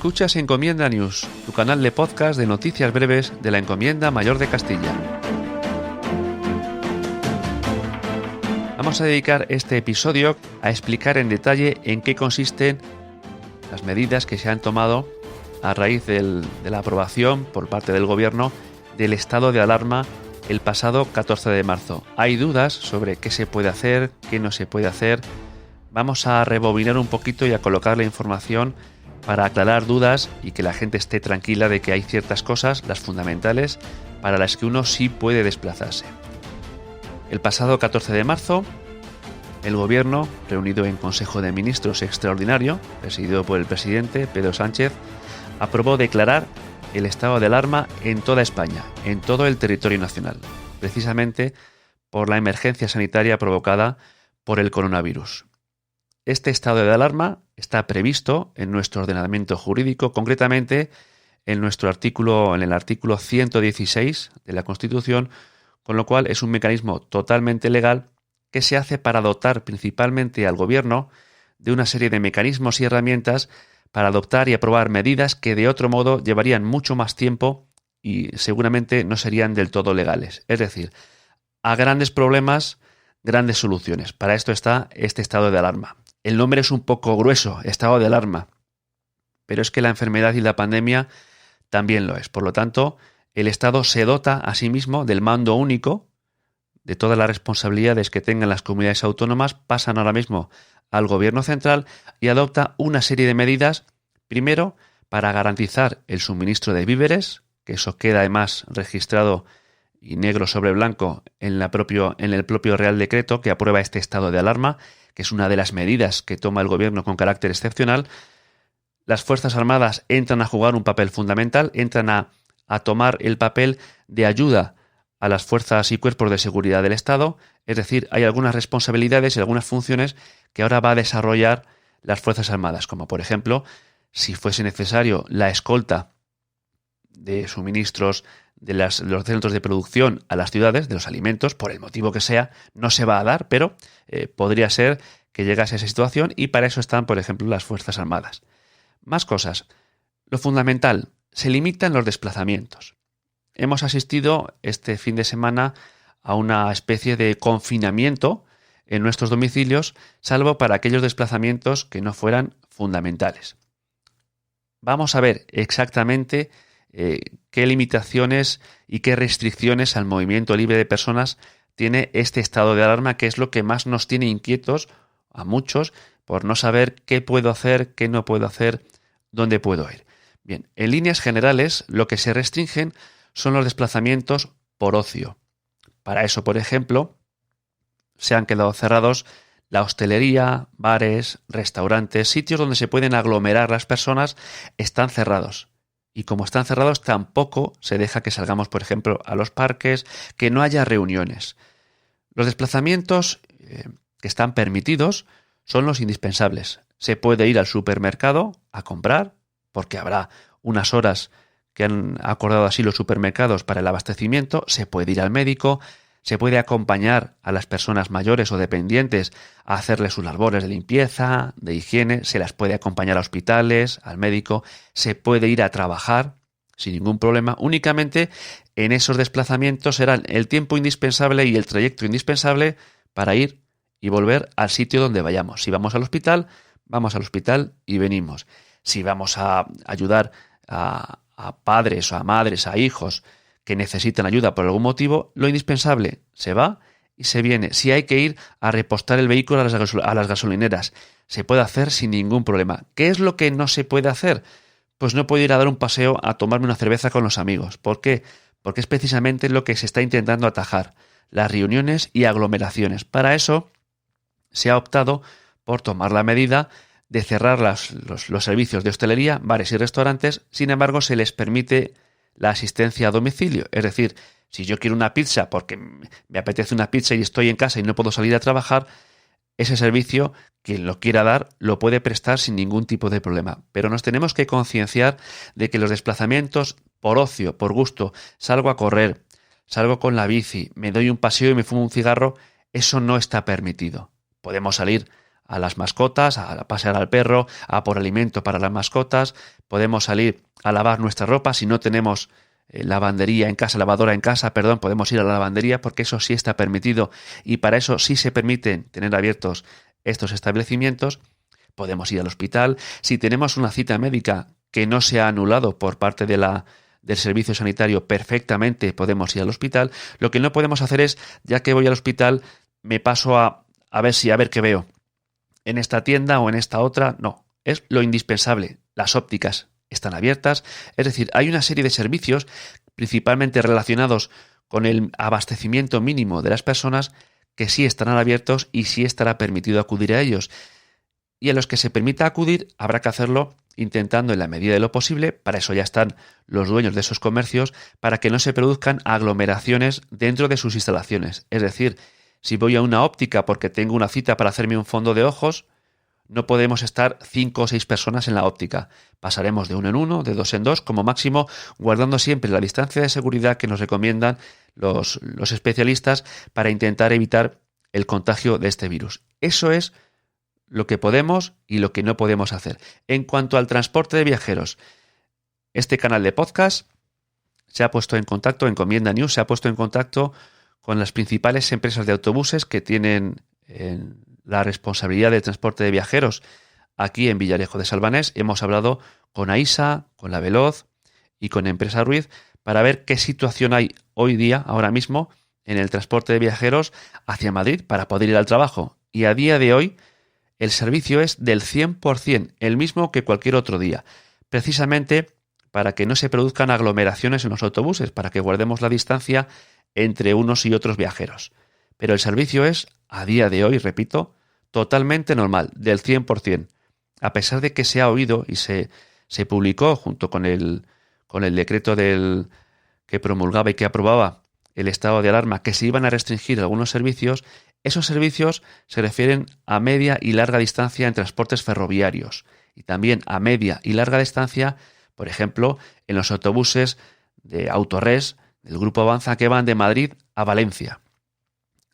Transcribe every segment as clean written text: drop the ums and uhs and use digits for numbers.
Escuchas Encomienda News, tu canal de podcast de noticias breves de la Encomienda Mayor de Castilla. Vamos a dedicar este episodio a explicar en detalle en qué consisten las medidas que se han tomado a raíz de la aprobación por parte del Gobierno del estado de alarma el pasado 14 de marzo. Hay dudas sobre qué se puede hacer, qué no se puede hacer. Vamos a rebobinar un poquito y a colocar la información para aclarar dudas y que la gente esté tranquila de que hay ciertas cosas, las fundamentales, para las que uno sí puede desplazarse. El pasado 14 de marzo, el Gobierno, reunido en Consejo de Ministros extraordinario, presidido por el presidente Pedro Sánchez, aprobó declarar el estado de alarma en toda España, en todo el territorio nacional, precisamente por la emergencia sanitaria provocada por el coronavirus. Este estado de alarma está previsto en nuestro ordenamiento jurídico, concretamente en el artículo 116 de la Constitución, con lo cual es un mecanismo totalmente legal que se hace para dotar principalmente al Gobierno de una serie de mecanismos y herramientas para adoptar y aprobar medidas que de otro modo llevarían mucho más tiempo y seguramente no serían del todo legales. Es decir, a grandes problemas, grandes soluciones. Para esto está este estado de alarma. El nombre es un poco grueso, estado de alarma, pero es que la enfermedad y la pandemia también lo es. Por lo tanto, el Estado se dota a sí mismo del mando único de todas las responsabilidades que tengan las comunidades autónomas, pasan ahora mismo al Gobierno central y adopta una serie de medidas, primero, para garantizar el suministro de víveres, que eso queda además registrado y negro sobre blanco en el propio Real Decreto que aprueba este estado de alarma, que es una de las medidas que toma el Gobierno con carácter excepcional. Las Fuerzas Armadas entran a jugar un papel fundamental, entran a tomar el papel de ayuda a las fuerzas y cuerpos de seguridad del Estado, es decir, hay algunas responsabilidades y algunas funciones que ahora va a desarrollar las Fuerzas Armadas, como por ejemplo, si fuese necesario, la escolta de suministros de los centros de producción a las ciudades, de los alimentos, por el motivo que sea, no se va a dar, pero podría ser que llegase a esa situación y para eso están, por ejemplo, las Fuerzas Armadas. Más cosas. Lo fundamental, se limitan los desplazamientos. Hemos asistido este fin de semana a una especie de confinamiento en nuestros domicilios, salvo para aquellos desplazamientos que no fueran fundamentales. Vamos a ver exactamente qué limitaciones y qué restricciones al movimiento libre de personas tiene este estado de alarma, que es lo que más nos tiene inquietos a muchos por no saber qué puedo hacer, qué no puedo hacer, dónde puedo ir. Bien, en líneas generales, lo que se restringen son los desplazamientos por ocio. Para eso, por ejemplo, se han quedado cerrados la hostelería, bares, restaurantes, sitios donde se pueden aglomerar las personas, están cerrados. Y como están cerrados, tampoco se deja que salgamos, por ejemplo, a los parques, que no haya reuniones. Los desplazamientos que están permitidos son los indispensables. Se puede ir al supermercado a comprar, porque habrá unas horas que han acordado así los supermercados para el abastecimiento, se puede ir al médico, se puede acompañar a las personas mayores o dependientes a hacerles sus labores de limpieza, de higiene, se las puede acompañar a hospitales, al médico, se puede ir a trabajar sin ningún problema. Únicamente en esos desplazamientos serán el tiempo indispensable y el trayecto indispensable para ir y volver al sitio donde vayamos. Si vamos al hospital y venimos. Si vamos a ayudar a padres o a madres, a hijos que necesitan ayuda por algún motivo, lo indispensable se va y se viene. Si hay que ir a repostar el vehículo a las gasolineras, se puede hacer sin ningún problema. ¿Qué es lo que no se puede hacer? Pues no puedo ir a dar un paseo a tomarme una cerveza con los amigos. ¿Por qué? Porque es precisamente lo que se está intentando atajar, las reuniones y aglomeraciones. Para eso se ha optado por tomar la medida de cerrar los servicios de hostelería, bares y restaurantes. Sin embargo, se les permite la asistencia a domicilio. Es decir, si yo quiero una pizza porque me apetece una pizza y estoy en casa y no puedo salir a trabajar, ese servicio, quien lo quiera dar, lo puede prestar sin ningún tipo de problema. Pero nos tenemos que concienciar de que los desplazamientos por ocio, por gusto, salgo a correr, salgo con la bici, me doy un paseo y me fumo un cigarro, eso no está permitido. Podemos salir a las mascotas, a pasear al perro, a por alimento para las mascotas, podemos salir a lavar nuestra ropa. Si no tenemos lavadora en casa, podemos ir a la lavandería porque eso sí está permitido y para eso sí se permiten tener abiertos estos establecimientos. Podemos ir al hospital. Si tenemos una cita médica que no se ha anulado por parte del servicio sanitario, perfectamente podemos ir al hospital. Lo que no podemos hacer es, ya que voy al hospital, me paso a ver qué veo en esta tienda o en esta otra. No, es lo indispensable. Las ópticas están abiertas, es decir, hay una serie de servicios principalmente relacionados con el abastecimiento mínimo de las personas que sí estarán abiertos y sí estará permitido acudir a ellos. Y a los que se permita acudir habrá que hacerlo intentando en la medida de lo posible, para eso ya están los dueños de esos comercios, para que no se produzcan aglomeraciones dentro de sus instalaciones. Es decir, si voy a una óptica porque tengo una cita para hacerme un fondo de ojos, no podemos estar 5 o 6 personas en la óptica. Pasaremos de 1 en 1, de 2 en 2, como máximo, guardando siempre la distancia de seguridad que nos recomiendan los especialistas para intentar evitar el contagio de este virus. Eso es lo que podemos y lo que no podemos hacer. En cuanto al transporte de viajeros, este canal de podcast se ha puesto en contacto, Encomienda News se ha puesto en contacto con las principales empresas de autobuses que tienen la responsabilidad del transporte de viajeros aquí en Villarejo de Salvanés. Hemos hablado con AISA, con La Veloz y con Empresa Ruiz para ver qué situación hay hoy día, ahora mismo, en el transporte de viajeros hacia Madrid para poder ir al trabajo. Y a día de hoy el servicio es del 100%, el mismo que cualquier otro día, precisamente para que no se produzcan aglomeraciones en los autobuses, para que guardemos la distancia entre unos y otros viajeros. Pero el servicio es, a día de hoy, repito, totalmente normal, del 100%. A pesar de que se ha oído y se publicó junto con el decreto que promulgaba y que aprobaba el estado de alarma, que se iban a restringir algunos servicios, esos servicios se refieren a media y larga distancia en transportes ferroviarios y también a media y larga distancia, por ejemplo, en los autobuses de Autores del Grupo Avanza que van de Madrid a Valencia.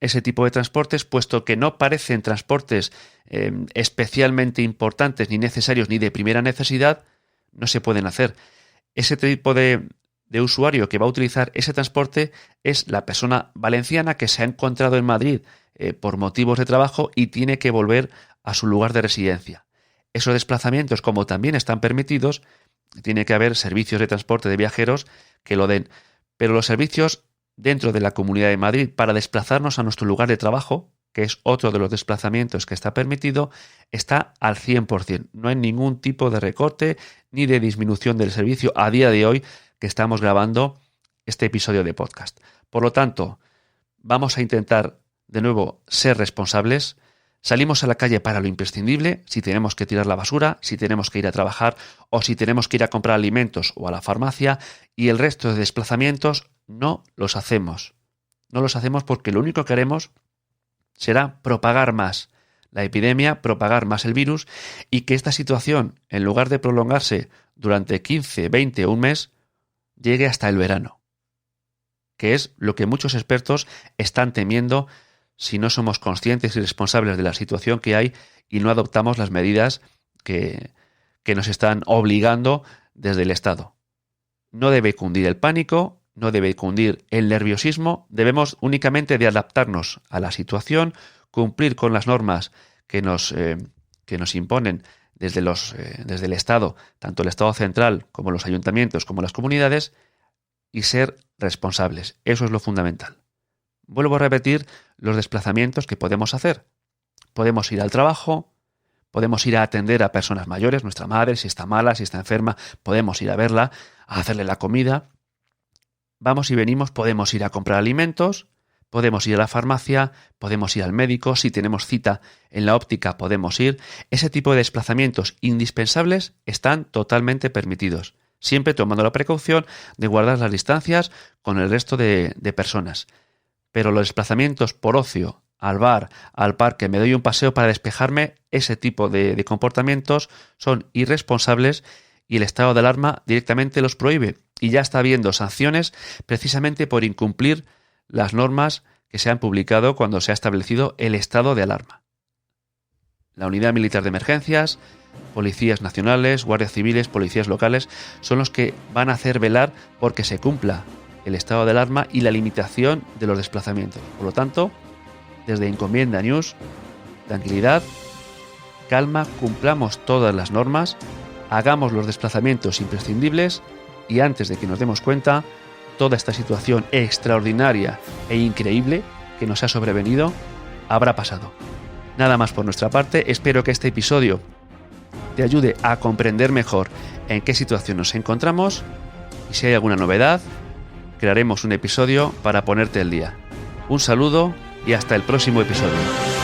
Ese tipo de transportes, puesto que no parecen transportes especialmente importantes, ni necesarios, ni de primera necesidad, no se pueden hacer. Ese tipo de usuario que va a utilizar ese transporte es la persona valenciana que se ha encontrado en Madrid por motivos de trabajo y tiene que volver a su lugar de residencia. Esos desplazamientos, como también están permitidos, tiene que haber servicios de transporte de viajeros que lo den. Pero los servicios dentro de la Comunidad de Madrid para desplazarnos a nuestro lugar de trabajo, que es otro de los desplazamientos que está permitido, está al 100%. No hay ningún tipo de recorte ni de disminución del servicio a día de hoy que estamos grabando este episodio de podcast. Por lo tanto, vamos a intentar de nuevo ser responsables. Salimos a la calle para lo imprescindible, si tenemos que tirar la basura, si tenemos que ir a trabajar o si tenemos que ir a comprar alimentos o a la farmacia, y el resto de desplazamientos no los hacemos. No los hacemos porque lo único que haremos será propagar más la epidemia, propagar más el virus y que esta situación, en lugar de prolongarse durante 15, 20 o un mes, llegue hasta el verano, que es lo que muchos expertos están temiendo si no somos conscientes y responsables de la situación que hay y no adoptamos las medidas que nos están obligando desde el Estado. No debe cundir el pánico, no debe cundir el nerviosismo, debemos únicamente de adaptarnos a la situación, cumplir con las normas que nos imponen desde el Estado, tanto el Estado central como los ayuntamientos como las comunidades, y ser responsables. Eso es lo fundamental. Vuelvo a repetir los desplazamientos que podemos hacer. Podemos ir al trabajo, podemos ir a atender a personas mayores, nuestra madre, si está mala, si está enferma, podemos ir a verla, a hacerle la comida. Vamos y venimos, podemos ir a comprar alimentos, podemos ir a la farmacia, podemos ir al médico, si tenemos cita en la óptica podemos ir. Ese tipo de desplazamientos indispensables están totalmente permitidos, siempre tomando la precaución de guardar las distancias con el resto de personas. Pero los desplazamientos por ocio, al bar, al parque, me doy un paseo para despejarme, ese tipo de comportamientos son irresponsables y el estado de alarma directamente los prohíbe. Y ya está habiendo sanciones precisamente por incumplir las normas que se han publicado cuando se ha establecido el estado de alarma. La Unidad Militar de Emergencias, policías nacionales, guardias civiles, policías locales, son los que van a hacer velar porque se cumpla el estado de alarma y la limitación de los desplazamientos. Por lo tanto, desde Encomienda News, tranquilidad, calma, cumplamos todas las normas, hagamos los desplazamientos imprescindibles y antes de que nos demos cuenta, toda esta situación extraordinaria e increíble que nos ha sobrevenido habrá pasado. Nada más por nuestra parte, espero que este episodio te ayude a comprender mejor en qué situación nos encontramos y si hay alguna novedad, crearemos un episodio para ponerte al día. Un saludo y hasta el próximo episodio.